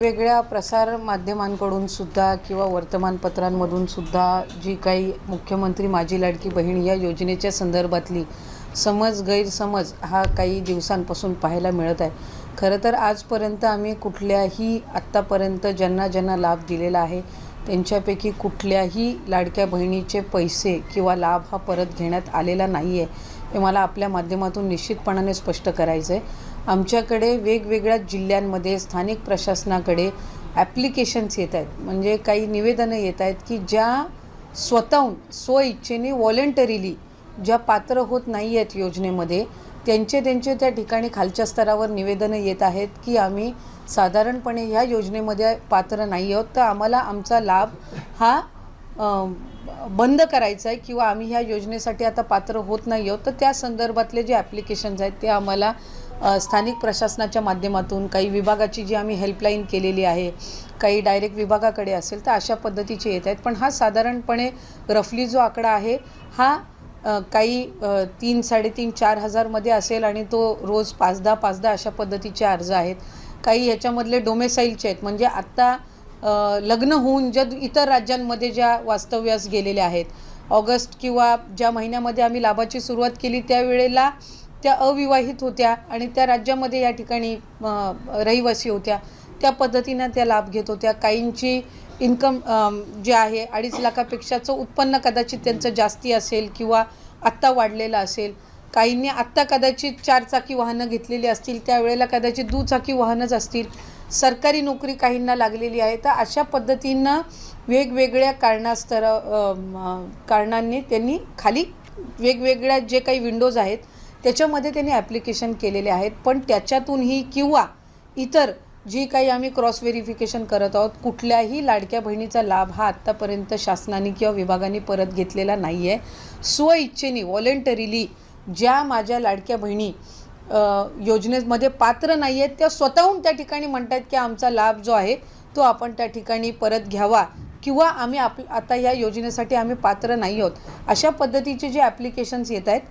वेगवेगळ्या प्रसार माध्यमांकडून सुद्धा किंवा वर्तमानपत्रांमधून सुद्धा जी काही मुख्यमंत्री माझी लाडकी बहीण या योजनेच्या संदर्भातली गैरसमज हा काही दिवसांपासून पाहायला मिळत आहे। खरं तर आजपर्यंत आम्ही कुठल्याही आत्तापर्यंत ज्यांना लाभ दिलेला आहे त्यांच्यापैकी कुठल्याही लाडक्या बहिणीचे पैसे किंवा लाभ हा परत घेण्यात आलेला नाही आहे, हे मला आपल्या माध्यमातून निश्चितपणाने स्पष्ट करायचं आहे। आमच्याकडे वेगवेगळ्या जिल्ह्यांमध्ये स्थानिक प्रशासनाकडे ॲप्लिकेशन्स येत आहेत, म्हणजे काही निवेदनं येत आहेत की ज्या स्वतःहून स्वइच्छेने व्हॉलंटरीली ज्या पात्र होत नाही आहेत योजनेमध्ये त्यांचे त्या ठिकाणी खालच्या स्तरावर निवेदनं येत आहेत की आम्ही साधारणपणे ह्या योजनेमध्ये पात्र नाही आहोत, तर आम्हाला आमचा लाभ हा बंद करायचा आहे किंवा आम्ही ह्या योजनेसाठी आता पात्र होत नाही आहोत। तर त्या संदर्भातले जे ॲप्लिकेशन्स आहेत ते आम्हाला स्थानिक प्रशासनाच्या माध्यमातून, काही विभागाची जी आम्ही हेल्पलाईन केलेली आहे, काही डायरेक्ट विभागाकडे असेल तर अशा पद्धतीचे येत आहेत। पण हा साधारणपणे रफली जो आकडा आहे हा काही 3-4.5 हजारमध्ये असेल आणि तो रोज 5-10 अशा पद्धतीचे अर्ज आहेत। काही ह्याच्यामधले डोमेसाईलचे आहेत, म्हणजे आत्ता लग्न होऊन ज्या इतर राज्यांमध्ये ज्या वास्तव्यास गेलेल्या आहेत, ऑगस्ट किंवा ज्या महिन्यामध्ये आम्ही लाभाची सुरुवात केली त्यावेळेला त्या अविवाहित होत्या आणि त्या राज्यामध्ये या ठिकाणी रहिवासी होत्या, त्या पद्धतीनं त्या लाभ घेत होत्या। काहींची इन्कम जे आहे 2.5 लाखापेक्षाचं उत्पन्न कदाचित त्यांचं जास्ती असेल किंवा आत्ता वाढलेलं असेल, काहींनी आत्ता कदाचित 4 चाकी वाहनं घेतलेली असतील, त्यावेळेला कदाचित दुचाकी वाहनंच असतील, सरकारी नोकरी काहींना लागलेली आहे। तर अशा पद्धतीनं वेगवेगळ्या कारणांनी त्यांनी खाली वेगवेगळ्या जे काही विंडोज आहेत त्याच्यामध्ये त्यांनी ॲप्लिकेशन केलेले आहेत। पण त्याच्यातूनही किंवा इतर जी काही आम्ही क्रॉस व्हेरिफिकेशन करत आहोत, कुठल्याही लाडक्या बहिणीचा लाभ हा आत्तापर्यंत शासनाने किंवा विभागाने परत घेतलेला नाही आहे। स्वइच्छेने व्हॉलंटरीली ज्या माझ्या लाडक्या बहिणी योजनेमध्ये पात्र नाही आहेत त्या स्वतःहून त्या ठिकाणी म्हणत आहेत की आमचा लाभ जो आहे तो आपण त्या ठिकाणी परत घ्यावा किंवा आम्ही आता या योजनेसाठी आम्ही पात्र नाही आहोत, अशा पद्धतीचे जे ॲप्लिकेशन्स येत आहेत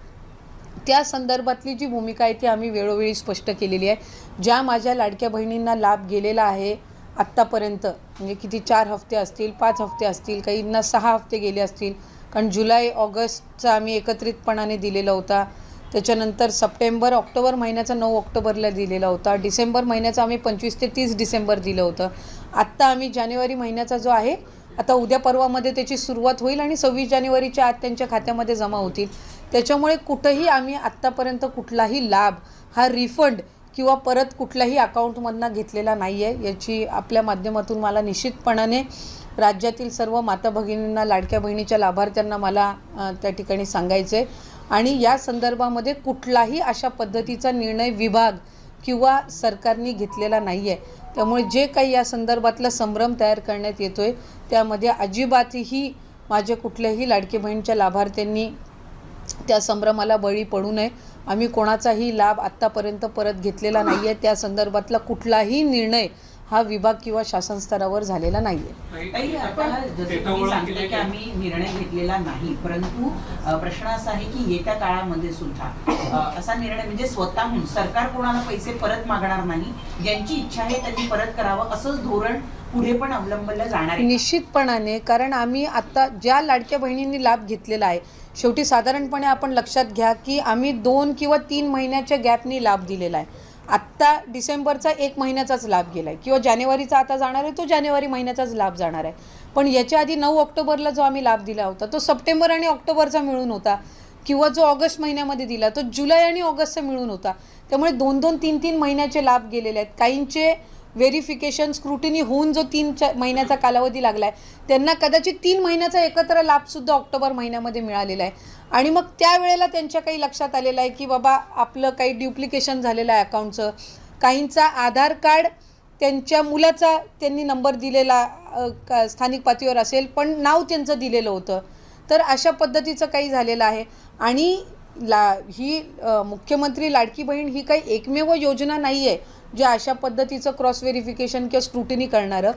त्या संदर्भातली जी भूमिका आहे ती आम्ही वेळोवेळी स्पष्ट केलेली आहे। ज्या माझ्या लाडक्या बहिणींना लाभ गेलेला आहे आत्तापर्यंत, म्हणजे किती 4 हफ्ते असतील, 5 हफ्ते असतील, काहींना 6 हफ्ते गेले असतील, कारण जुलै ऑगस्टचा आम्ही एकत्रितपणाने दिलेला होता, त्याच्यानंतर सप्टेंबर ऑक्टोबर महिन्याचा 9 ऑक्टोबरला दिलेला होता, डिसेंबर महिन्याचा आम्ही 25 ते 30 डिसेंबर दिलं होतं। आत्ता आम्ही जानेवारी महिन्याचा जो आहे आता उद्या परवामध्ये त्याची सुरुवात होईल आणि 26 जानेवारीच्या आत त्यांच्या खात्यामध्ये जमा होतील। त्याच्यामुळे कुठंही आम्ही आत्तापर्यंत कुठलाही लाभ हा रिफंड किंवा परत कुठल्याही अकाउंटमधनं घेतलेला नाही आहे, याची आपल्या माध्यमातून मला निश्चितपणाने राज्यातील सर्व माता भगिनींना, लाडक्या बहिणीच्या लाभार्थ्यांना मला त्या ठिकाणी सांगायचं आहे। आणि या संदर्भामध्ये कुठलाही अशा पद्धतीचा निर्णय विभाग किंवा सरकारने घेतलेला नाही आहे। त्यामुळे जे काही या संदर्भातला संभ्रम तयार करण्यात येतो आहे त्यामध्ये अजिबातही माझ्या कुठल्याही लाडकी बहिणीच्या लाभार्थ्यांनी त्या संभ्रमाला बळी पडू नये। आम्ही कोणाचाही लाभ आत्तापर्यंत परत घेतलेला नाही आहे, त्या संदर्भातला कुठलाही निर्णय हा विभाग किंवा शासन स्तरावर झालेला नाही आहे। जसं तुम्ही सांगितलं की आम्ही निर्णय घेतलेला नाही, परंतु प्रश्न असा आहे की येत्या काळामध्ये सुद्धा असा निर्णय म्हणजे स्वतःहून सरकार कोणाला पैसे परत मागणार नाही, ज्यांची इच्छा आहे त्यांनी परत करावं असंच धोरण पुढे पण अवलंबलं जाणार आहे निश्चितपणाने। कारण आम्ही आता ज्या लाडक्या बहिणींनी लाभ घेतलेला आहे, शेवटी साधारणपणे आपण लक्षात घ्या की आम्ही 2 किंवा 3 महिन्याच्या गॅपनी लाभ दिलेला आहे। आत्ता डिसेंबरचा 1 महिन्याचाच लाभ गेला आहे किंवा जानेवारीचा आता जाणार आहे तो जानेवारी महिन्याचाच लाभ जाणार आहे, पण याच्या आधी 9 ऑक्टोबरला जो आम्ही लाभ दिला होता तो सप्टेंबर आणि ऑक्टोबरचा मिळून होता, किंवा जो ऑगस्ट महिन्यामध्ये दिला तो जुलै आणि ऑगस्टचा मिळून होता। त्यामुळे 2-2, 3-3 महिन्याचे लाभ गेलेले आहेत। काहींचे व्हेरिफिकेशन स्क्रुटिनी होऊन जो 3 महिन्याचा कालावधी लागला आहे त्यांना कदाचित 3 महिन्याचा एकत्र लाभसुद्धा ऑक्टोबर महिन्यामध्ये मिळालेला आहे। आणि मग त्यावेळेला त्यांच्या काही लक्षात आलेलं आहे की बाबा आपलं काही ड्युप्लिकेशन झालेलं आहे अकाउंटचं, काहींचा आधार कार्ड त्यांच्या मुलाचा त्यांनी नंबर दिलेला स्थानिक पातळीवर असेल पण नाव त्यांचं दिलेलं होतं, तर अशा पद्धतीचं काही झालेलं आहे। आणि ही मुख्यमंत्री लाडकी बहीण ही काही एकमेव योजना नाही आहे जे अशा पद्धतीचं क्रॉस व्हेरिफिकेशन किंवा स्क्रुटिनी करणारं,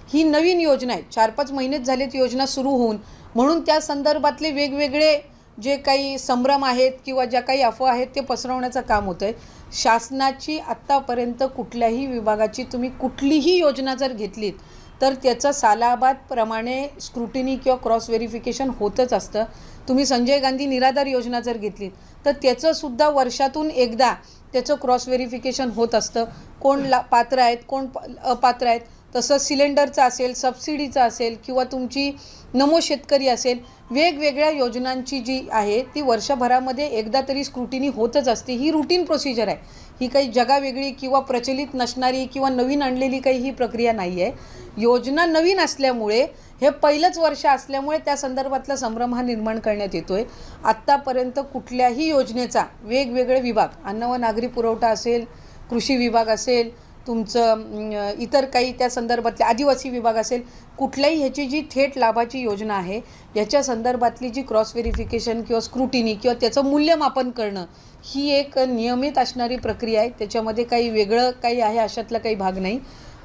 ही नवीन योजना आहे। 4-5 महिनेच झालेत योजना सुरू होऊन, म्हणून त्या संदर्भातले वेगवेगळे जे काही संभ्रम आहेत किंवा ज्या काही अफवा आहेत ते पसरवण्याचं काम होतं आहे. शासनाची आत्तापर्यंत कुठल्याही विभागाची तुम्ही कुठलीही योजना जर घेतलीत तर त्याचं सालाबादप्रमाणे स्क्रुटिनी किंवा क्रॉस व्हेरिफिकेशन होतच असतं. तुम्ही संजय गांधी निराधार योजना जर घेतलीत तर त्याचंसुद्धा वर्षातून एकदा त्याचं क्रॉस व्हेरिफिकेशन होत असतं. कोण पात्र आहेत, कोण अपात्र आहेत. तसं सिलेंडरचं असेल, सबसिडीचं असेल किंवा तुमची नमो शेतकरी असेल, वेगवेगळ्या योजनांची जी आहे ती वर्षभरामध्ये एकदा तरी स्क्रुटिनी होतच असते. ही रुटीन प्रोसिजर आहे. ही काही जगावेगळी किंवा प्रचलित नसणारी किंवा नवीन आणलेली काही ही प्रक्रिया नाही आहे. योजना नवीन असल्यामुळे हे पहिलंच वर्ष असल्यामुळे त्या संदर्भातला संभ्रम हा निर्माण करण्यात येतो आहे. आत्तापर्यंत कुठल्याही योजनेचा वेगवेगळे विभाग, अन्न व नागरी पुरवठा असेल, कृषी विभाग असेल, तुमचं इतर काही त्या संदर्भातले आदिवासी विभाग असेल, कुठल्याही ह्याची जी थेट लाभाची योजना आहे याच्या संदर्भातली जी क्रॉस व्हेरिफिकेशन किंवा स्क्रुटिनी किंवा त्याचं मूल्यमापन करणं ही एक नियमित असणारी प्रक्रिया आहे. त्याच्यामध्ये काही वेगळं काही आहे अशातला काही भाग नाही.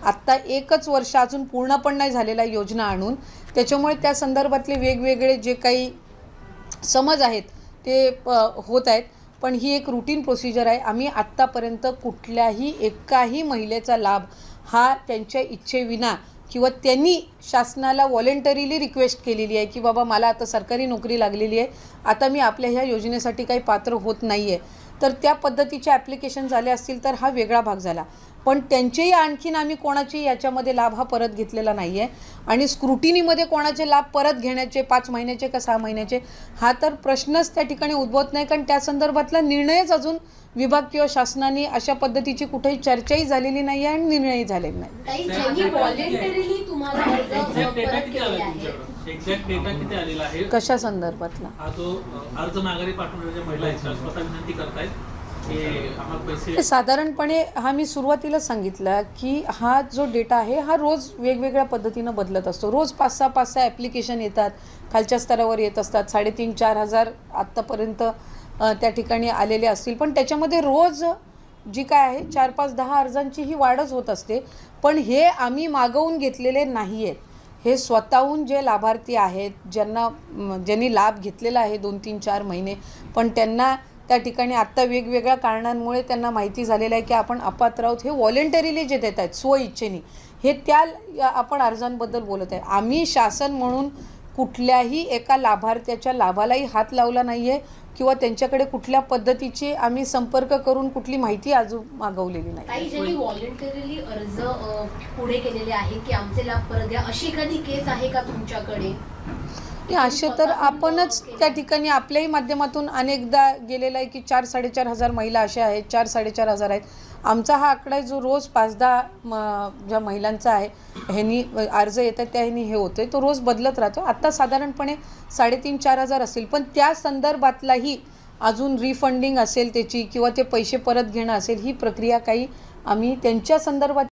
आत्ता एकच वर्ष अजून पूर्ण पण नाही झालेला योजना आणून, त्याच्यामुळे त्या संदर्भातले वेगवेगळे जे काही समज आहेत ते होत आहेत. पण ही एक रुटीन प्रोसिजर आहे. आम्ही आत्तापर्यंत कुठल्याही एकाही महिलेचा लाभ हा त्यांच्या इच्छेविना किंवा त्यांनी शासनाला व्हॉलेंटरीली रिक्वेस्ट केलेली आहे की बाबा मला आता सरकारी नोकरी लागलेली आहे, आता मी आपल्या ह्या योजनेसाठी काही पात्र होत नाही आहे, तर त्या पद्धतीचे ॲप्लिकेशन झाले असतील तर हा वेगळा भाग झाला. पण त्यांचेही आणखीन आम्ही कोणाची याच्यामध्ये लाभ हा परत घेतलेला नाही आहे. आणि स्क्रुटिनीमध्ये कोणाचे लाभ परत घेण्याचे 5 महिन्याचे का 6 महिन्याचे हा तर प्रश्नच त्या ठिकाणी उद्भवत नाही, कारण त्या संदर्भातला निर्णयच अजून विभाग किंवा शासनाने अशा पद्धतीची कुठेही चर्चाही झालेली नाही आहे आणि निर्णयही झालेला नाही. कशा संदर्भातला हा जो अर्ज माघारी पाठवण्याच्या महिला आहेत स्वतः विनंती करतायत की आम्हाला पैसे साधारणपणे हा मी सुरुवातीला सांगितलं की हा जो डेटा आहे हा रोज वेगवेगळ्या पद्धतीनं बदलत असतो. रोज 5-6 ॲप्लिकेशन येतात, खालच्या स्तरावर येत असतात. 3,500-4 हजार आत्तापर्यंत त्या ठिकाणी आलेले असतील. पण त्याच्यामध्ये रोज जी काय आहे 4-5-10 अर्जांची ही वाढच होत असते. पण हे आम्ही मागवून घेतलेले नाही आहेत. हे स्वतःहून जे लाभार्थी आहेत ज्यांनी लाभ घेतलेला आहे 2-3-4 महिने, पण त्यांना त्या ठिकाणी आत्ता वेगवेगळ्या कारणांमुळे त्यांना माहिती झालेलं आहे की आपण अपात्र आहोत, हे व्हॉलेंटरीली जे देत आहेत स्वइच्छेने, हे त्या आपण अर्जांबद्दल बोलत आहे. आम्ही शासन म्हणून कुठल्याही एका लाभार्थ्याच्या लाभालाही हात लावला नाही आहे किंवा त्यांच्याकडे कुठल्या पद्धतीची आम्ही संपर्क करून कुठली माहिती अजून मागवलेली नाही. काही ज्यांनी व्हॉलेंटरीली अर्ज पुढे केलेले आहे की आमचे लाभ परत द्या, अशी एखादी केस आहे का तुमच्याकडे? असे तर आपणच त्या ठिकाणी आपल्याही माध्यमातून अनेकदा गेलेला आहे की 4-4.5 हजार महिला अशा आहेत, 4-4.5 हजार आहेत. आमचा हा आकडा आहे जो रोज 5-10 ज्या महिलांचा आहे ह्यांनी अर्ज येतात त्या ह्यांनी हे होतं आहे, तो रोज बदलत राहतो. आत्ता साधारणपणे 3,500-4 हजार असतील. पण त्या संदर्भातलाही अजून रिफंडिंग असेल त्याची किंवा ते पैसे परत घेणं असेल, ही प्रक्रिया काही आम्ही त्यांच्या संदर्भात